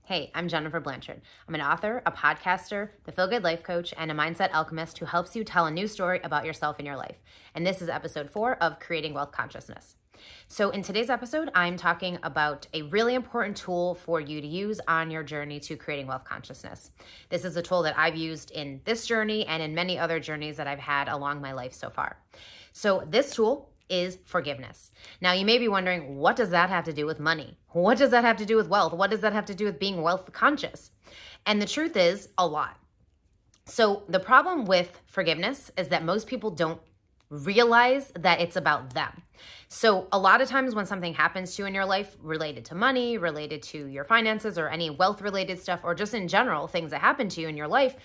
Hey, I'm Jennifer Blanchard. I'm an author, a podcaster, the Feel Good Life Coach, and a mindset alchemist who helps you tell a new story about yourself and your life. And this is episode 4 of Creating Wealth Consciousness. So in today's episode, I'm talking about a really important tool for you to use on your journey to creating wealth consciousness. This is a tool that I've used in this journey and in many other journeys that I've had along my life so far. So this tool is forgiveness. Now, you may be wondering, what does that have to do with money? What does that have to do with wealth? What does that have to do with being wealth conscious? And the truth is, a lot. So the problem with forgiveness is that most people don't realize that it's about them. So a lot of times when something happens to you in your life related to money, related to your finances, or any wealth related stuff, or just in general, things that happen to you in your life,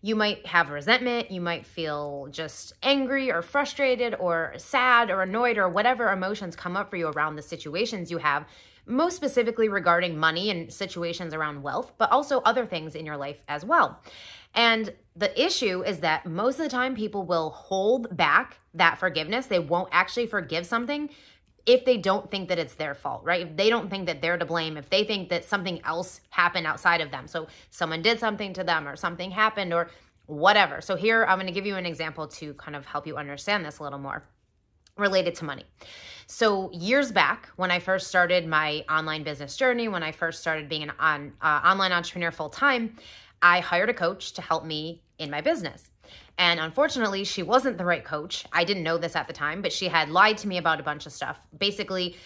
you might have resentment, you might feel just angry or frustrated or sad or annoyed or whatever emotions come up for you around the situations you have, most specifically regarding money and situations around wealth, but also other things in your life as well. And the issue is that most of the time people will hold back that forgiveness. They won't actually forgive something if they don't think that it's their fault, right? If they don't think that they're to blame, if they think that something else happened outside of them. So someone did something to them or something happened or whatever. So here I'm going to give you an example to kind of help you understand this a little more related to money. So years back, when I first started my online business journey, when I first started being an online entrepreneur full time, I hired a coach to help me in my business. And unfortunately, she wasn't the right coach. I didn't know this at the time, but she had lied to me about a bunch of stuff, basically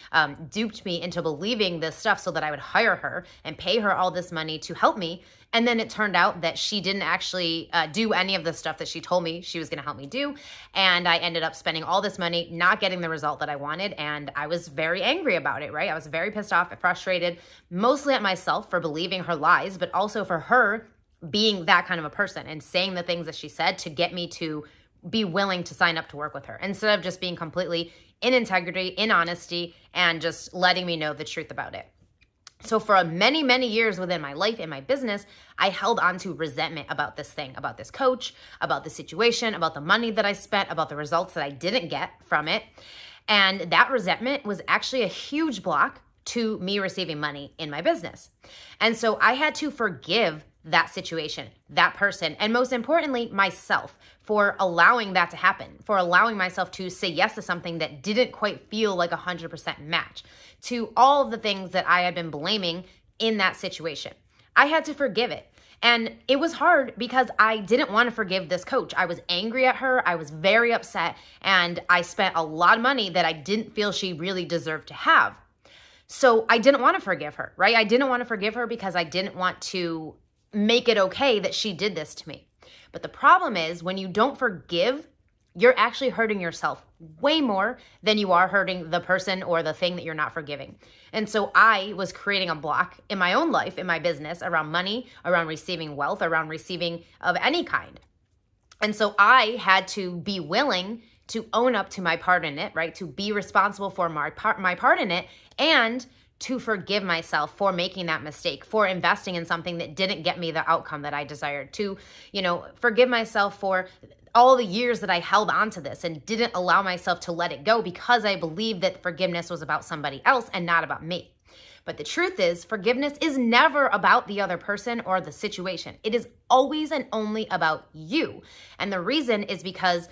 duped me into believing this stuff so that I would hire her and pay her all this money to help me. And then it turned out that she didn't actually do any of the stuff that she told me she was going to help me do. And I ended up spending all this money, not getting the result that I wanted. And I was very angry about it, right? I was very pissed off and frustrated, mostly at myself for believing her lies, but also for her being that kind of a person and saying the things that she said to get me to be willing to sign up to work with her instead of just being completely in integrity, in honesty, and just letting me know the truth about it. So for many, many years within my life and my business, I held on to resentment about this thing, about this coach, about the situation, about the money that I spent, about the results that I didn't get from it. And that resentment was actually a huge block to me receiving money in my business. And so I had to forgive that situation, that person, and most importantly, myself for allowing that to happen, for allowing myself to say yes to something that didn't quite feel like 100% match to all of the things that I had been blaming in that situation. I had to forgive it. And it was hard because I didn't want to forgive this coach. I was angry at her. I was very upset. And I spent a lot of money that I didn't feel she really deserved to have. So I didn't want to forgive her, right? I didn't want to forgive her because I didn't want to make it okay that she did this to me. But the problem is when you don't forgive, you're actually hurting yourself way more than you are hurting the person or the thing that you're not forgiving. And so I was creating a block in my own life, in my business, around money, around receiving wealth, around receiving of any kind. And so I had to be willing to own up to my part in it, right? To be responsible for my part in it, and to forgive myself for making that mistake, for investing in something that didn't get me the outcome that I desired, to, forgive myself for all the years that I held on to this and didn't allow myself to let it go because I believed that forgiveness was about somebody else and not about me. But the truth is, forgiveness is never about the other person or the situation. It is always and only about you. And the reason is because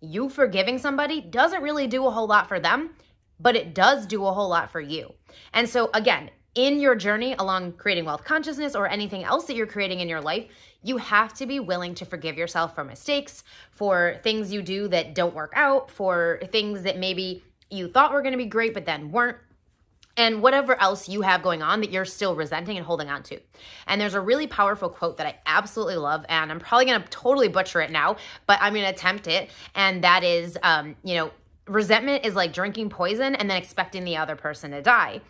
you forgiving somebody doesn't really do a whole lot for them, but it does do a whole lot for you. And so again, in your journey along creating wealth consciousness or anything else that you're creating in your life, you have to be willing to forgive yourself for mistakes, for things you do that don't work out, for things that maybe you thought were going to be great but then weren't, and whatever else you have going on that you're still resenting and holding on to. And there's a really powerful quote that I absolutely love, and I'm probably going to totally butcher it now, but I'm going to attempt it. And that is, resentment is like drinking poison and then expecting the other person to die.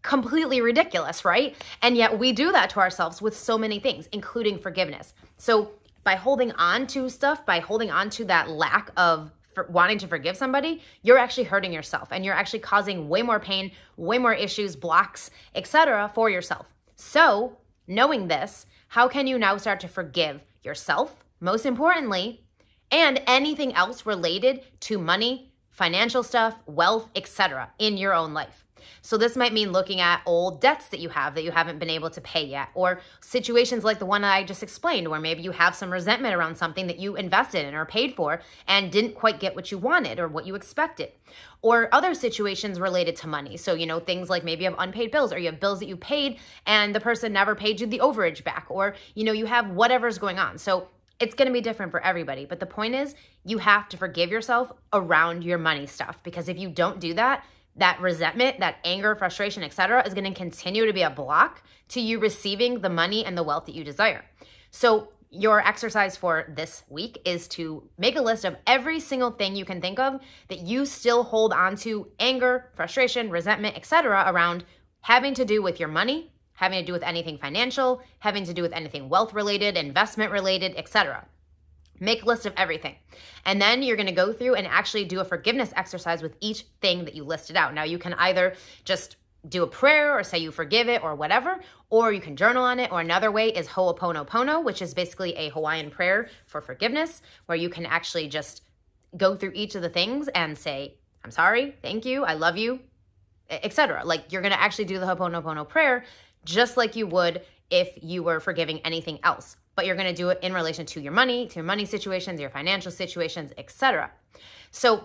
Completely ridiculous, right? And yet we do that to ourselves with so many things, including forgiveness. So by holding on to stuff, by holding on to that lack of wanting to forgive somebody, you're actually hurting yourself and you're actually causing way more pain, way more issues, blocks, etc. for yourself. So knowing this, how can you now start to forgive yourself, most importantly, and anything else related to money, financial stuff, wealth, etc. in your own life? So this might mean looking at old debts that you haven't been able to pay yet, or situations like the one I just explained, where maybe you have some resentment around something that you invested in or paid for and didn't quite get what you wanted or what you expected. Or other situations related to money. So, things like maybe you have unpaid bills, or you have bills that you paid and the person never paid you the overage back, or, you have whatever's going on. So it's going to be different for everybody. But the point is, you have to forgive yourself around your money stuff, because if you don't do that, that resentment, that anger, frustration, etc., is going to continue to be a block to you receiving the money and the wealth that you desire. So your exercise for this week is to make a list of every single thing you can think of that you still hold on to anger, frustration, resentment, etc., around having to do with your money, having to do with anything financial, having to do with anything wealth related, investment related, etc. Make a list of everything. And then you're going to go through and actually do a forgiveness exercise with each thing that you listed out. Now, you can either just do a prayer or say you forgive it or whatever, or you can journal on it. Or another way is Ho'oponopono, which is basically a Hawaiian prayer for forgiveness, where you can actually just go through each of the things and say, I'm sorry, thank you, I love you, etc. Like, you're going to actually do the Ho'oponopono prayer just like you would if you were forgiving anything else. But you're going to do it in relation to your money situations, your financial situations, etc. So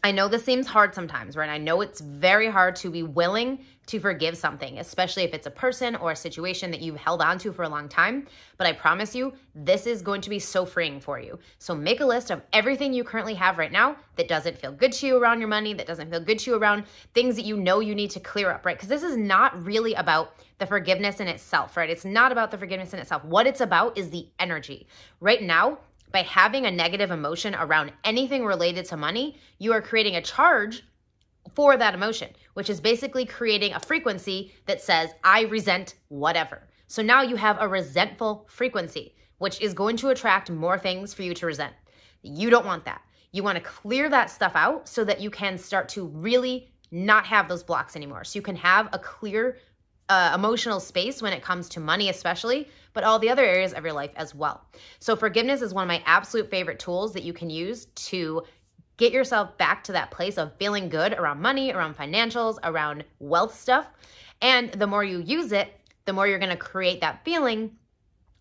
I know this seems hard sometimes, right? I know it's very hard to be willing to forgive something, especially if it's a person or a situation that you've held on to for a long time. But I promise you, this is going to be so freeing for you. So make a list of everything you currently have right now that doesn't feel good to you around your money, that doesn't feel good to you around things that you know you need to clear up, right? Because this is not really about the forgiveness in itself, right? It's not about the forgiveness in itself. What it's about is the energy. Right now, by having a negative emotion around anything related to money, you are creating a charge for that emotion, which is basically creating a frequency that says, I resent whatever. So now you have a resentful frequency, which is going to attract more things for you to resent. You don't want that. You want to clear that stuff out so that you can start to really not have those blocks anymore. So you can have a clear emotional space when it comes to money especially, but all the other areas of your life as well. So forgiveness is one of my absolute favorite tools that you can use to get yourself back to that place of feeling good around money, around financials, around wealth stuff. And the more you use it, the more you're going to create that feeling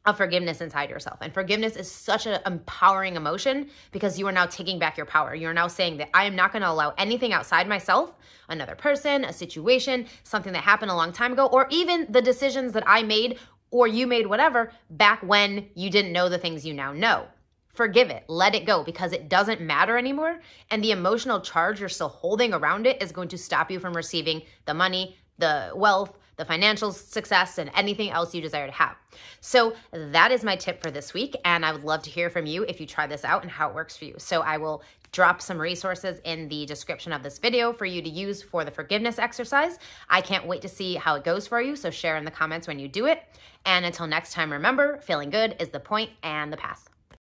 of forgiveness inside yourself. And forgiveness is such an empowering emotion because you are now taking back your power. You're now saying that I am not going to allow anything outside myself, another person, a situation, something that happened a long time ago, or even the decisions that I made or you made, whatever, back when you didn't know the things you now know. Forgive it, let it go, because it doesn't matter anymore. And the emotional charge you're still holding around it is going to stop you from receiving the money, the wealth, the financial success, and anything else you desire to have. So that is my tip for this week. And I would love to hear from you if you try this out and how it works for you. So I will drop some resources in the description of this video for you to use for the forgiveness exercise. I can't wait to see how it goes for you. So share in the comments when you do it. And until next time, remember, feeling good is the point and the path.